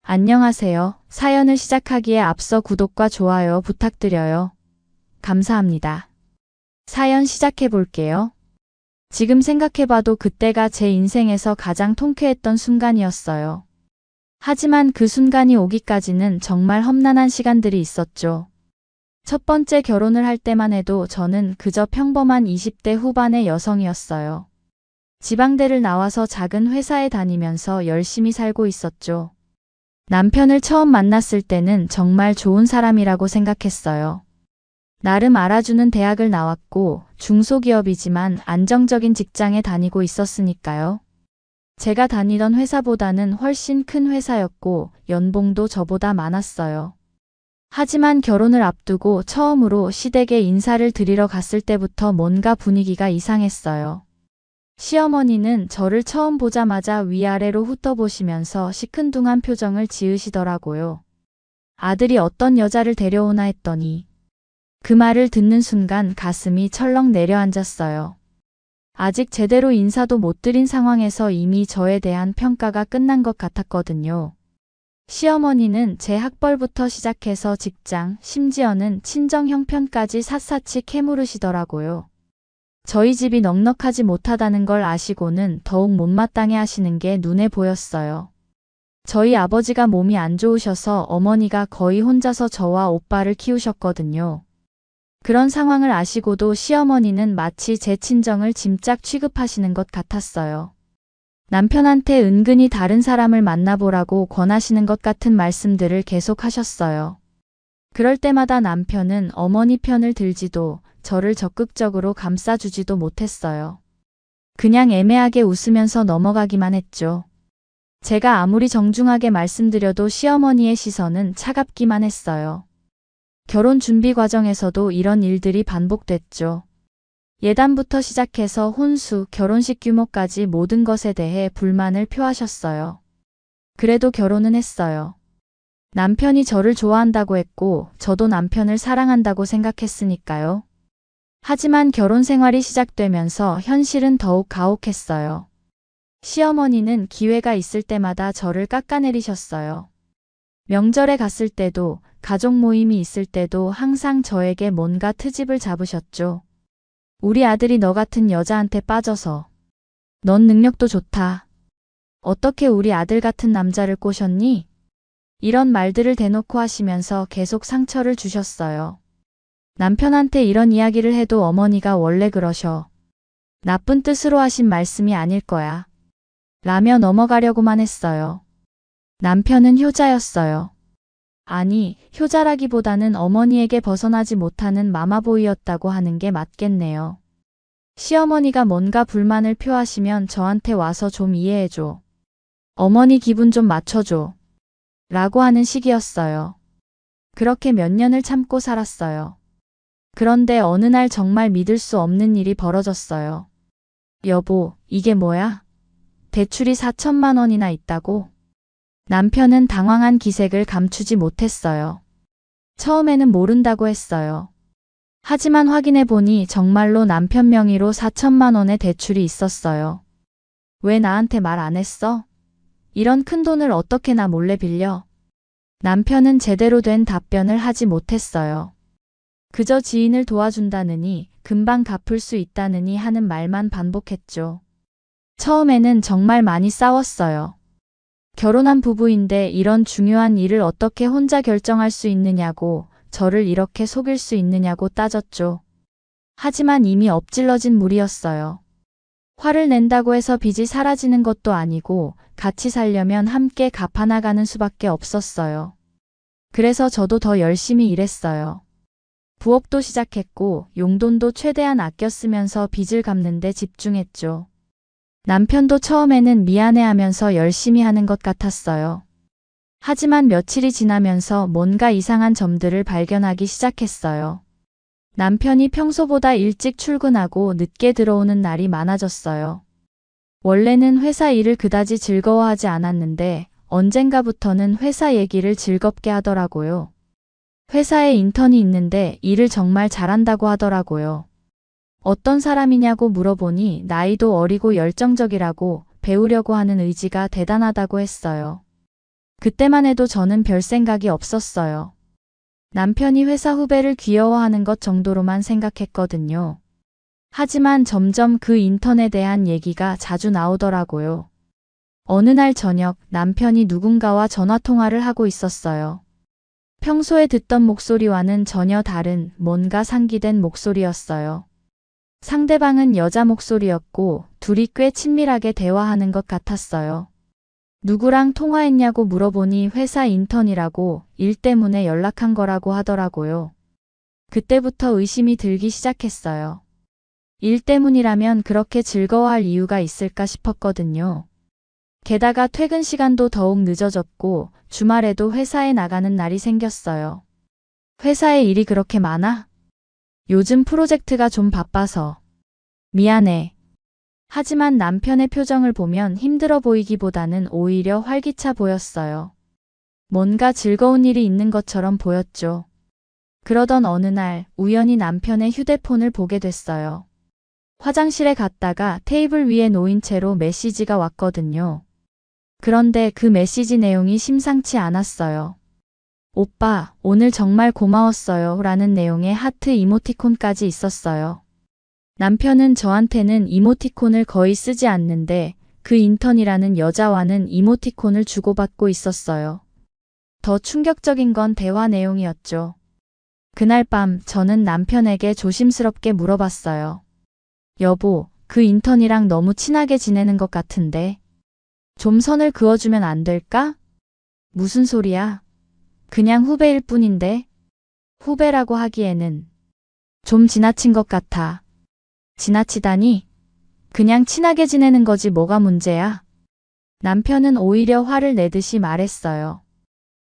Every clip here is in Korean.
안녕하세요. 사연을 시작하기에 앞서 구독과 좋아요 부탁드려요. 감사합니다. 사연 시작해 볼게요. 지금 생각해봐도 그때가 제 인생에서 가장 통쾌했던 순간이었어요. 하지만 그 순간이 오기까지는 정말 험난한 시간들이 있었죠. 첫 번째 결혼을 할 때만 해도 저는 그저 평범한 20대 후반의 여성이었어요. 지방대를 나와서 작은 회사에 다니면서 열심히 살고 있었죠. 남편을 처음 만났을 때는 정말 좋은 사람이라고 생각했어요. 나름 알아주는 대학을 나왔고 중소기업이지만 안정적인 직장에 다니고 있었으니까요. 제가 다니던 회사보다는 훨씬 큰 회사였고 연봉도 저보다 많았어요. 하지만 결혼을 앞두고 처음으로 시댁에 인사를 드리러 갔을 때부터 뭔가 분위기가 이상했어요. 시어머니는 저를 처음 보자마자 위아래로 훑어보시면서 시큰둥한 표정을 지으시더라고요. 아들이 어떤 여자를 데려오나 했더니 그 말을 듣는 순간 가슴이 철렁 내려앉았어요. 아직 제대로 인사도 못 드린 상황에서 이미 저에 대한 평가가 끝난 것 같았거든요. 시어머니는 제 학벌부터 시작해서 직장, 심지어는 친정 형편까지 샅샅이 캐물으시더라고요. 저희 집이 넉넉하지 못하다는 걸 아시고는 더욱 못마땅해 하시는 게 눈에 보였어요. 저희 아버지가 몸이 안 좋으셔서 어머니가 거의 혼자서 저와 오빠를 키우셨거든요. 그런 상황을 아시고도 시어머니는 마치 제 친정을 짐짝 취급하시는 것 같았어요. 남편한테 은근히 다른 사람을 만나보라고 권하시는 것 같은 말씀들을 계속 하셨어요. 그럴 때마다 남편은 어머니 편을 들지도 저를 적극적으로 감싸주지도 못했어요. 그냥 애매하게 웃으면서 넘어가기만 했죠. 제가 아무리 정중하게 말씀드려도 시어머니의 시선은 차갑기만 했어요. 결혼 준비 과정에서도 이런 일들이 반복됐죠. 예단부터 시작해서 혼수, 결혼식 규모까지 모든 것에 대해 불만을 표하셨어요. 그래도 결혼은 했어요. 남편이 저를 좋아한다고 했고 저도 남편을 사랑한다고 생각했으니까요. 하지만 결혼 생활이 시작되면서 현실은 더욱 가혹했어요. 시어머니는 기회가 있을 때마다 저를 깎아내리셨어요. 명절에 갔을 때도, 가족 모임이 있을 때도 항상 저에게 뭔가 트집을 잡으셨죠. 우리 아들이 너 같은 여자한테 빠져서. 넌 능력도 좋다. 어떻게 우리 아들 같은 남자를 꼬셨니? 이런 말들을 대놓고 하시면서 계속 상처를 주셨어요. 남편한테 이런 이야기를 해도 어머니가 원래 그러셔. 나쁜 뜻으로 하신 말씀이 아닐 거야. 라며 넘어가려고만 했어요. 남편은 효자였어요. 아니, 효자라기보다는 어머니에게 벗어나지 못하는 마마보이였다고 하는 게 맞겠네요. 시어머니가 뭔가 불만을 표하시면 저한테 와서 좀 이해해줘. 어머니 기분 좀 맞춰줘. 라고 하는 식이었어요. 그렇게 몇 년을 참고 살았어요. 그런데 어느 날 정말 믿을 수 없는 일이 벌어졌어요. 여보, 이게 뭐야? 대출이 4천만 원이나 있다고? 남편은 당황한 기색을 감추지 못했어요. 처음에는 모른다고 했어요. 하지만 확인해 보니 정말로 남편 명의로 4천만 원의 대출이 있었어요. 왜 나한테 말 안 했어? 이런 큰 돈을 어떻게 나 몰래 빌려? 남편은 제대로 된 답변을 하지 못했어요. 그저 지인을 도와준다느니, 금방 갚을 수 있다느니 하는 말만 반복했죠. 처음에는 정말 많이 싸웠어요. 결혼한 부부인데 이런 중요한 일을 어떻게 혼자 결정할 수 있느냐고, 저를 이렇게 속일 수 있느냐고 따졌죠. 하지만 이미 엎질러진 물이었어요. 화를 낸다고 해서 빚이 사라지는 것도 아니고 같이 살려면 함께 갚아나가는 수밖에 없었어요. 그래서 저도 더 열심히 일했어요. 부업도 시작했고 용돈도 최대한 아껴 쓰면서 빚을 갚는 데 집중했죠. 남편도 처음에는 미안해하면서 열심히 하는 것 같았어요. 하지만 며칠이 지나면서 뭔가 이상한 점들을 발견하기 시작했어요. 남편이 평소보다 일찍 출근하고 늦게 들어오는 날이 많아졌어요. 원래는 회사 일을 그다지 즐거워하지 않았는데 언젠가부터는 회사 얘기를 즐겁게 하더라고요. 회사에 인턴이 있는데 일을 정말 잘한다고 하더라고요. 어떤 사람이냐고 물어보니 나이도 어리고 열정적이라고 배우려고 하는 의지가 대단하다고 했어요. 그때만 해도 저는 별 생각이 없었어요. 남편이 회사 후배를 귀여워하는 것 정도로만 생각했거든요. 하지만 점점 그 인턴에 대한 얘기가 자주 나오더라고요. 어느 날 저녁 남편이 누군가와 전화통화를 하고 있었어요. 평소에 듣던 목소리와는 전혀 다른 뭔가 상기된 목소리였어요. 상대방은 여자 목소리였고 둘이 꽤 친밀하게 대화하는 것 같았어요. 누구랑 통화했냐고 물어보니 회사 인턴이라고 일 때문에 연락한 거라고 하더라고요. 그때부터 의심이 들기 시작했어요. 일 때문이라면 그렇게 즐거워할 이유가 있을까 싶었거든요. 게다가 퇴근 시간도 더욱 늦어졌고 주말에도 회사에 나가는 날이 생겼어요. 회사에 일이 그렇게 많아? 요즘 프로젝트가 좀 바빠서. 미안해. 하지만 남편의 표정을 보면 힘들어 보이기보다는 오히려 활기차 보였어요. 뭔가 즐거운 일이 있는 것처럼 보였죠. 그러던 어느 날 우연히 남편의 휴대폰을 보게 됐어요. 화장실에 갔다가 테이블 위에 놓인 채로 메시지가 왔거든요. 그런데 그 메시지 내용이 심상치 않았어요. 오빠, 오늘 정말 고마웠어요 라는 내용의 하트 이모티콘까지 있었어요. 남편은 저한테는 이모티콘을 거의 쓰지 않는데 그 인턴이라는 여자와는 이모티콘을 주고받고 있었어요. 더 충격적인 건 대화 내용이었죠. 그날 밤 저는 남편에게 조심스럽게 물어봤어요. 여보, 그 인턴이랑 너무 친하게 지내는 것 같은데. 좀 선을 그어주면 안 될까? 무슨 소리야? 그냥 후배일 뿐인데. 후배라고 하기에는 좀 지나친 것 같아. 지나치다니? 그냥 친하게 지내는 거지 뭐가 문제야? 남편은 오히려 화를 내듯이 말했어요.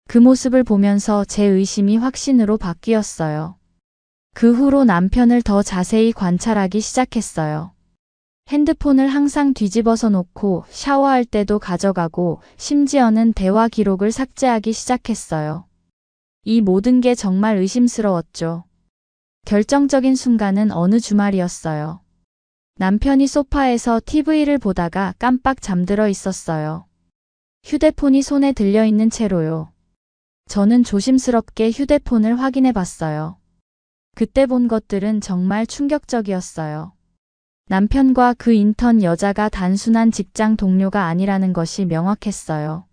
그 모습을 보면서 제 의심이 확신으로 바뀌었어요. 그 후로 남편을 더 자세히 관찰하기 시작했어요. 핸드폰을 항상 뒤집어서 놓고 샤워할 때도 가져가고 심지어는 대화 기록을 삭제하기 시작했어요. 이 모든 게 정말 의심스러웠죠. 결정적인 순간은 어느 주말이었어요. 남편이 소파에서 TV를 보다가 깜빡 잠들어 있었어요. 휴대폰이 손에 들려있는 채로요. 저는 조심스럽게 휴대폰을 확인해 봤어요. 그때 본 것들은 정말 충격적이었어요. 남편과 그 인턴 여자가 단순한 직장 동료가 아니라는 것이 명확했어요.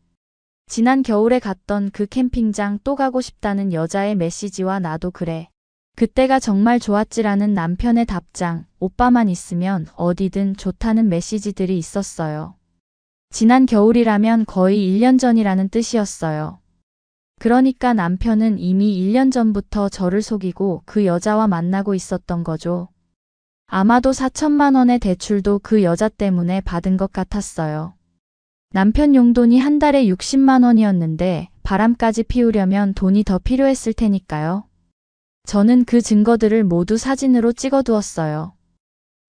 지난 겨울에 갔던 그 캠핑장 또 가고 싶다는 여자의 메시지와 나도 그래. 그때가 정말 좋았지라는 남편의 답장, 오빠만 있으면 어디든 좋다는 메시지들이 있었어요. 지난 겨울이라면 거의 1년 전이라는 뜻이었어요. 그러니까 남편은 이미 1년 전부터 저를 속이고 그 여자와 만나고 있었던 거죠. 아마도 4천만 원의 대출도 그 여자 때문에 받은 것 같았어요. 남편 용돈이 한 달에 60만 원이었는데 바람까지 피우려면 돈이 더 필요했을 테니까요. 저는 그 증거들을 모두 사진으로 찍어두었어요.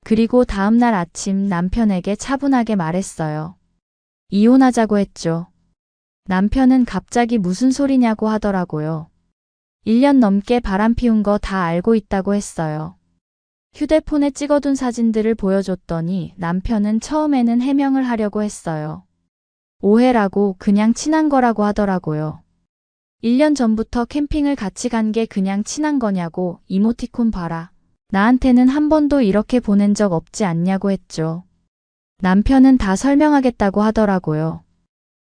그리고 다음 날 아침 남편에게 차분하게 말했어요. 이혼하자고 했죠. 남편은 갑자기 무슨 소리냐고 하더라고요. 1년 넘게 바람 피운 거 다 알고 있다고 했어요. 휴대폰에 찍어둔 사진들을 보여줬더니 남편은 처음에는 해명을 하려고 했어요. 오해라고 그냥 친한 거라고 하더라고요. 1년 전부터 캠핑을 같이 간 게 그냥 친한 거냐고 이모티콘 봐라. 나한테는 한 번도 이렇게 보낸 적 없지 않냐고 했죠. 남편은 다 설명하겠다고 하더라고요.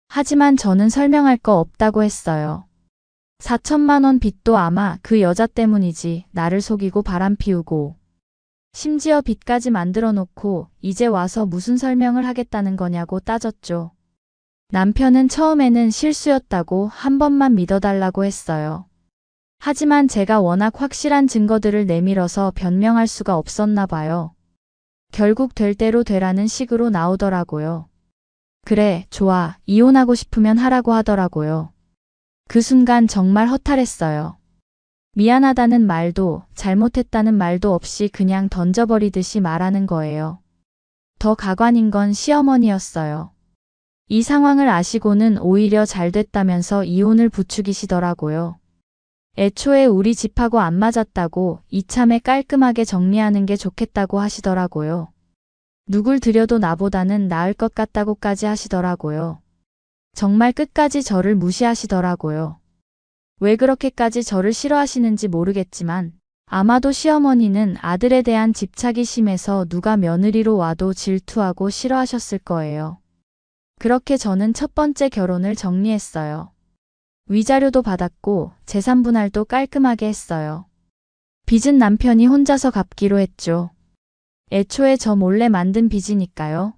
하지만 저는 설명할 거 없다고 했어요. 4천만 원 빚도 아마 그 여자 때문이지 나를 속이고 바람 피우고. 심지어 빚까지 만들어 놓고 이제 와서 무슨 설명을 하겠다는 거냐고 따졌죠. 남편은 처음에는 실수였다고 한 번만 믿어달라고 했어요. 하지만 제가 워낙 확실한 증거들을 내밀어서 변명할 수가 없었나 봐요. 결국 될 대로 되라는 식으로 나오더라고요. 그래, 좋아. 이혼하고 싶으면 하라고 하더라고요. 그 순간 정말 허탈했어요. 미안하다는 말도 잘못했다는 말도 없이 그냥 던져버리듯이 말하는 거예요. 더 가관인 건 시어머니였어요. 이 상황을 아시고는 오히려 잘 됐다면서 이혼을 부추기시더라고요. 애초에 우리 집하고 안 맞았다고 이참에 깔끔하게 정리하는 게 좋겠다고 하시더라고요. 누굴 들여도 나보다는 나을 것 같다고까지 하시더라고요. 정말 끝까지 저를 무시하시더라고요. 왜 그렇게까지 저를 싫어하시는지 모르겠지만 아마도 시어머니는 아들에 대한 집착이 심해서 누가 며느리로 와도 질투하고 싫어하셨을 거예요. 그렇게 저는 첫 번째 결혼을 정리했어요. 위자료도 받았고 재산 분할도 깔끔하게 했어요. 빚은 남편이 혼자서 갚기로 했죠. 애초에 저 몰래 만든 빚이니까요.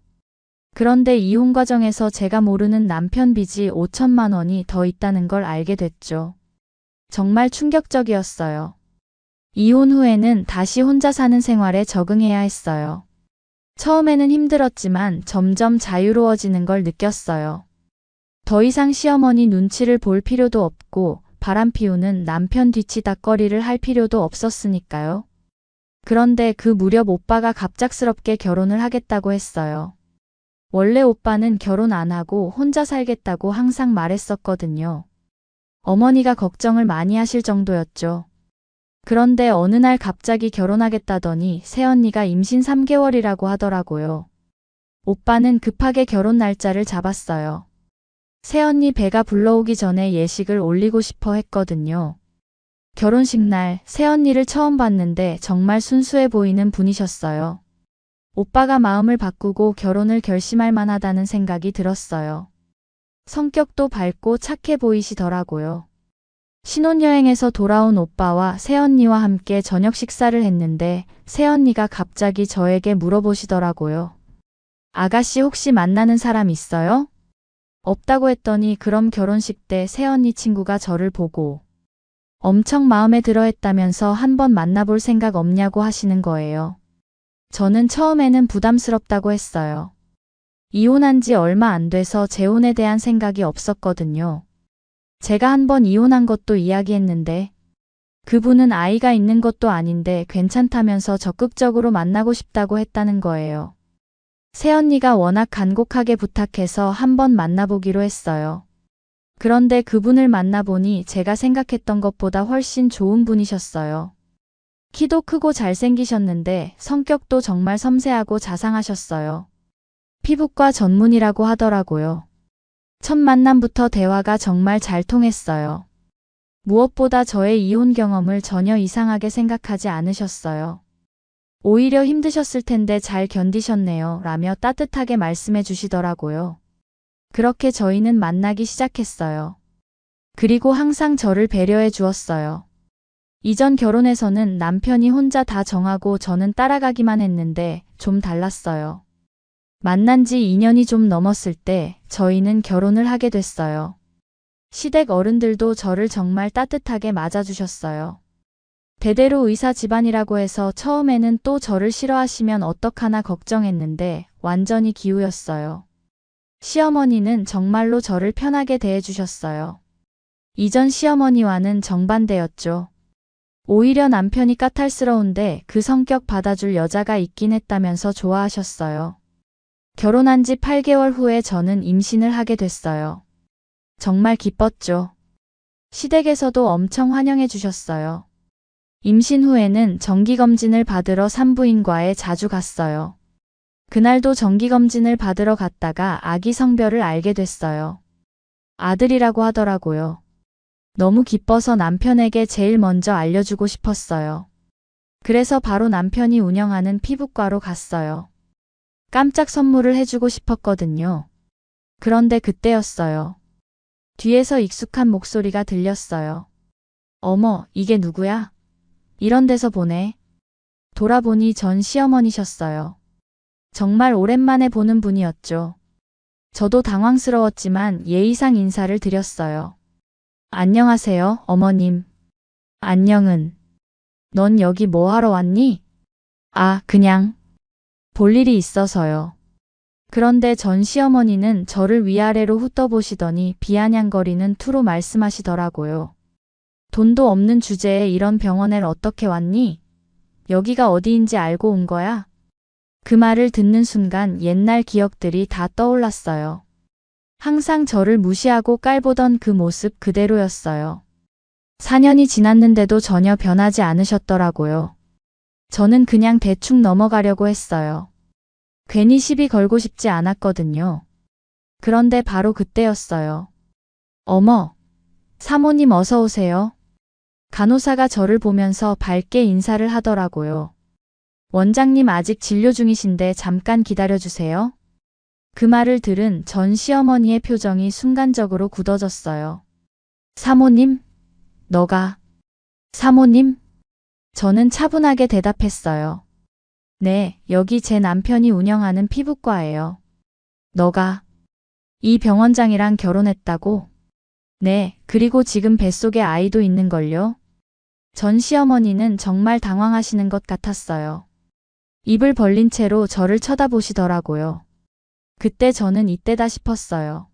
그런데 이혼 과정에서 제가 모르는 남편 빚이 5천만 원이 더 있다는 걸 알게 됐죠. 정말 충격적이었어요. 이혼 후에는 다시 혼자 사는 생활에 적응해야 했어요. 처음에는 힘들었지만 점점 자유로워지는 걸 느꼈어요. 더 이상 시어머니 눈치를 볼 필요도 없고 바람 피우는 남편 뒤치다꺼리를 할 필요도 없었으니까요. 그런데 그 무렵 오빠가 갑작스럽게 결혼을 하겠다고 했어요. 원래 오빠는 결혼 안 하고 혼자 살겠다고 항상 말했었거든요. 어머니가 걱정을 많이 하실 정도였죠. 그런데 어느 날 갑자기 결혼하겠다더니 새언니가 임신 3개월이라고 하더라고요. 오빠는 급하게 결혼 날짜를 잡았어요. 새언니 배가 불러오기 전에 예식을 올리고 싶어 했거든요. 결혼식 날 새언니를 처음 봤는데 정말 순수해 보이는 분이셨어요. 오빠가 마음을 바꾸고 결혼을 결심할 만하다는 생각이 들었어요. 성격도 밝고 착해 보이시더라고요. 신혼여행에서 돌아온 오빠와 새언니와 함께 저녁 식사를 했는데 새언니가 갑자기 저에게 물어보시더라고요. 아가씨 혹시 만나는 사람 있어요? 없다고 했더니 그럼 결혼식 때 새언니 친구가 저를 보고 엄청 마음에 들어 했다면서 한번 만나볼 생각 없냐고 하시는 거예요. 저는 처음에는 부담스럽다고 했어요. 이혼한 지 얼마 안 돼서 재혼에 대한 생각이 없었거든요. 제가 한번 이혼한 것도 이야기했는데 그분은 아이가 있는 것도 아닌데 괜찮다면서 적극적으로 만나고 싶다고 했다는 거예요. 새언니가 워낙 간곡하게 부탁해서 한번 만나보기로 했어요. 그런데 그분을 만나보니 제가 생각했던 것보다 훨씬 좋은 분이셨어요. 키도 크고 잘생기셨는데 성격도 정말 섬세하고 자상하셨어요. 피부과 전문이라고 하더라고요. 첫 만남부터 대화가 정말 잘 통했어요. 무엇보다 저의 이혼 경험을 전혀 이상하게 생각하지 않으셨어요. 오히려 힘드셨을 텐데 잘 견디셨네요 라며 따뜻하게 말씀해 주시더라고요. 그렇게 저희는 만나기 시작했어요. 그리고 항상 저를 배려해 주었어요. 이전 결혼에서는 남편이 혼자 다 정하고 저는 따라가기만 했는데 좀 달랐어요. 만난 지 2년이 좀 넘었을 때 저희는 결혼을 하게 됐어요. 시댁 어른들도 저를 정말 따뜻하게 맞아주셨어요. 대대로 의사 집안이라고 해서 처음에는 또 저를 싫어하시면 어떡하나 걱정했는데 완전히 기우였어요. 시어머니는 정말로 저를 편하게 대해주셨어요. 이전 시어머니와는 정반대였죠. 오히려 남편이 까탈스러운데 그 성격 받아줄 여자가 있긴 했다면서 좋아하셨어요. 결혼한 지 8개월 후에 저는 임신을 하게 됐어요. 정말 기뻤죠. 시댁에서도 엄청 환영해 주셨어요. 임신 후에는 정기검진을 받으러 산부인과에 자주 갔어요. 그날도 정기검진을 받으러 갔다가 아기 성별을 알게 됐어요. 아들이라고 하더라고요. 너무 기뻐서 남편에게 제일 먼저 알려주고 싶었어요. 그래서 바로 남편이 운영하는 피부과로 갔어요. 깜짝 선물을 해주고 싶었거든요. 그런데 그때였어요. 뒤에서 익숙한 목소리가 들렸어요. 어머, 이게 누구야? 이런 데서 보네. 돌아보니 전 시어머니셨어요. 정말 오랜만에 보는 분이었죠. 저도 당황스러웠지만 예의상 인사를 드렸어요. 안녕하세요, 어머님. 안녕은. 넌 여기 뭐 하러 왔니? 아, 그냥. 볼 일이 있어서요. 그런데 전 시어머니는 저를 위아래로 훑어보시더니 비아냥거리는 투로 말씀하시더라고요. 돈도 없는 주제에 이런 병원에 어떻게 왔니? 여기가 어디인지 알고 온 거야? 그 말을 듣는 순간 옛날 기억들이 다 떠올랐어요. 항상 저를 무시하고 깔보던 그 모습 그대로였어요. 4년이 지났는데도 전혀 변하지 않으셨더라고요. 저는 그냥 대충 넘어가려고 했어요. 괜히 시비 걸고 싶지 않았거든요. 그런데 바로 그때였어요. 어머, 사모님 어서 오세요. 간호사가 저를 보면서 밝게 인사를 하더라고요. 원장님 아직 진료 중이신데 잠깐 기다려주세요. 그 말을 들은 전 시어머니의 표정이 순간적으로 굳어졌어요. 사모님? 너가? 사모님? 저는 차분하게 대답했어요. 네, 여기 제 남편이 운영하는 피부과예요. 너가 이 병원장이랑 결혼했다고? 네, 그리고 지금 뱃속에 아이도 있는걸요? 전 시어머니는 정말 당황하시는 것 같았어요. 입을 벌린 채로 저를 쳐다보시더라고요. 그때 저는 이때다 싶었어요.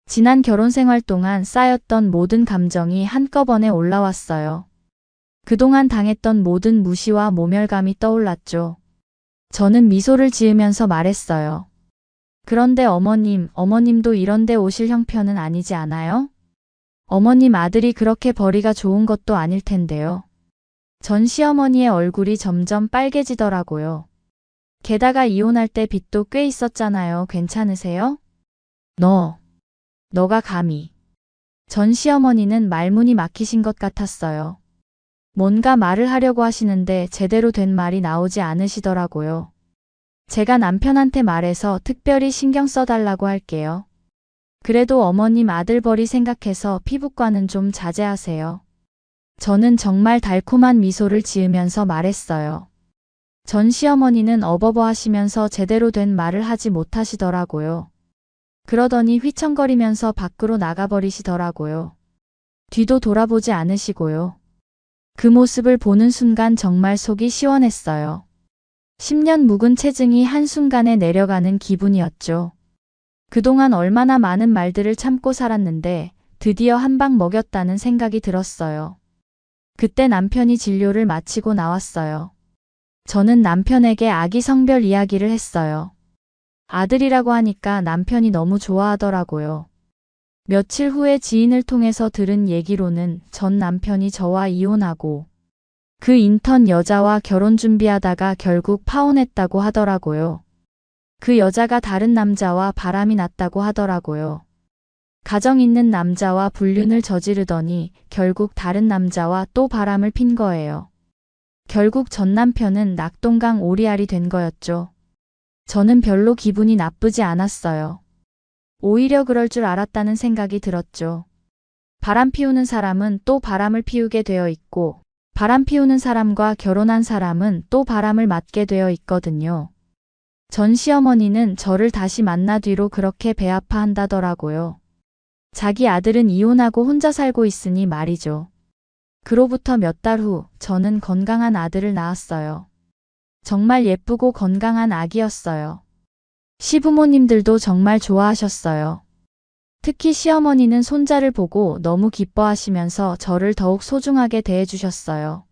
지난 결혼 생활 동안 쌓였던 모든 감정이 한꺼번에 올라왔어요. 그동안 당했던 모든 무시와 모멸감이 떠올랐죠. 저는 미소를 지으면서 말했어요. 그런데 어머님도 이런데 오실 형편은 아니지 않아요? 어머님 아들이 그렇게 벌이가 좋은 것도 아닐 텐데요. 전 시어머니의 얼굴이 점점 빨개지더라고요. 게다가 이혼할 때 빚도 꽤 있었잖아요. 괜찮으세요? 너가 감히. 전 시어머니는 말문이 막히신 것 같았어요. 뭔가 말을 하려고 하시는데 제대로 된 말이 나오지 않으시더라고요. 제가 남편한테 말해서 특별히 신경 써달라고 할게요. 그래도 어머님 아들벌이 생각해서 피부과는 좀 자제하세요. 저는 정말 달콤한 미소를 지으면서 말했어요. 전 시어머니는 어버버 하시면서 제대로 된 말을 하지 못하시더라고요. 그러더니 휘청거리면서 밖으로 나가버리시더라고요. 뒤도 돌아보지 않으시고요. 그 모습을 보는 순간 정말 속이 시원했어요. 10년 묵은 체증이 한순간에 내려가는 기분이었죠. 그동안 얼마나 많은 말들을 참고 살았는데 드디어 한 방 먹였다는 생각이 들었어요. 그때 남편이 진료를 마치고 나왔어요. 저는 남편에게 아기 성별 이야기를 했어요. 아들이라고 하니까 남편이 너무 좋아하더라고요. 며칠 후에 지인을 통해서 들은 얘기로는 전 남편이 저와 이혼하고 그 인턴 여자와 결혼 준비하다가 결국 파혼했다고 하더라고요. 그 여자가 다른 남자와 바람이 났다고 하더라고요. 가정 있는 남자와 불륜을 저지르더니 결국 다른 남자와 또 바람을 핀 거예요. 결국 전 남편은 낙동강 오리알이 된 거였죠. 저는 별로 기분이 나쁘지 않았어요. 오히려 그럴 줄 알았다는 생각이 들었죠. 바람 피우는 사람은 또 바람을 피우게 되어 있고 바람 피우는 사람과 결혼한 사람은 또 바람을 맞게 되어 있거든요. 전 시어머니는 저를 다시 만나 뒤로 그렇게 배 아파한다더라고요. 자기 아들은 이혼하고 혼자 살고 있으니 말이죠. 그로부터 몇 달 후 저는 건강한 아들을 낳았어요. 정말 예쁘고 건강한 아기였어요. 시부모님들도 정말 좋아하셨어요. 특히 시어머니는 손자를 보고 너무 기뻐하시면서 저를 더욱 소중하게 대해주셨어요.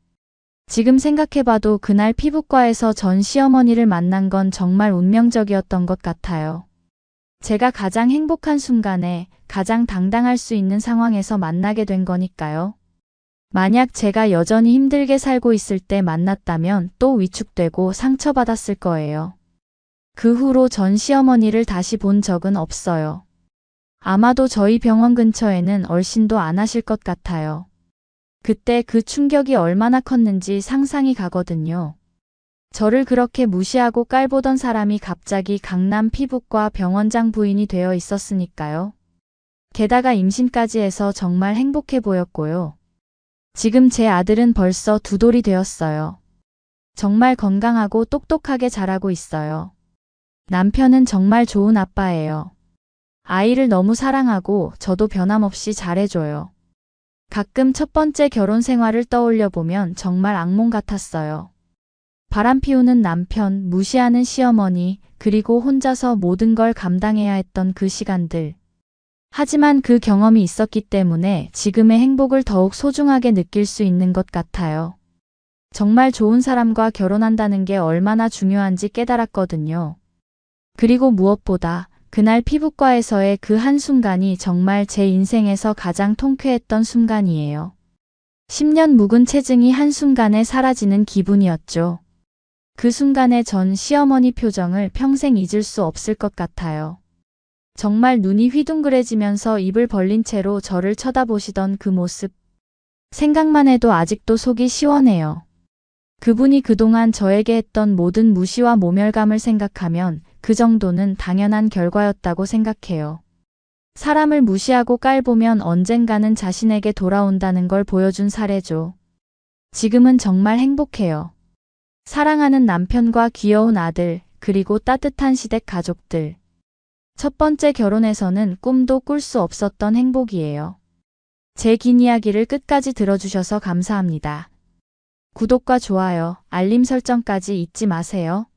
지금 생각해봐도 그날 피부과에서 전 시어머니를 만난 건 정말 운명적이었던 것 같아요. 제가 가장 행복한 순간에 가장 당당할 수 있는 상황에서 만나게 된 거니까요. 만약 제가 여전히 힘들게 살고 있을 때 만났다면 또 위축되고 상처받았을 거예요. 그 후로 전 시어머니를 다시 본 적은 없어요. 아마도 저희 병원 근처에는 얼씬도 안 하실 것 같아요. 그때 그 충격이 얼마나 컸는지 상상이 가거든요. 저를 그렇게 무시하고 깔보던 사람이 갑자기 강남 피부과 병원장 부인이 되어 있었으니까요. 게다가 임신까지 해서 정말 행복해 보였고요. 지금 제 아들은 벌써 2돌이 되었어요. 정말 건강하고 똑똑하게 자라고 있어요. 남편은 정말 좋은 아빠예요. 아이를 너무 사랑하고 저도 변함없이 잘해줘요. 가끔 첫 번째 결혼 생활을 떠올려 보면 정말 악몽 같았어요. 바람 피우는 남편, 무시하는 시어머니, 그리고 혼자서 모든 걸 감당해야 했던 그 시간들. 하지만 그 경험이 있었기 때문에 지금의 행복을 더욱 소중하게 느낄 수 있는 것 같아요. 정말 좋은 사람과 결혼한다는 게 얼마나 중요한지 깨달았거든요. 그리고 무엇보다 그날 피부과에서의 그 한순간이 정말 제 인생에서 가장 통쾌했던 순간이에요. 10년 묵은 체증이 한순간에 사라지는 기분이었죠. 그 순간의 전 시어머니 표정을 평생 잊을 수 없을 것 같아요. 정말 눈이 휘둥그레지면서 입을 벌린 채로 저를 쳐다보시던 그 모습. 생각만 해도 아직도 속이 시원해요. 그분이 그동안 저에게 했던 모든 무시와 모멸감을 생각하면 그 정도는 당연한 결과였다고 생각해요. 사람을 무시하고 깔보면 언젠가는 자신에게 돌아온다는 걸 보여준 사례죠. 지금은 정말 행복해요. 사랑하는 남편과 귀여운 아들, 그리고 따뜻한 시댁 가족들. 첫 번째 결혼에서는 꿈도 꿀 수 없었던 행복이에요. 제 긴 이야기를 끝까지 들어주셔서 감사합니다. 구독과 좋아요, 알림 설정까지 잊지 마세요.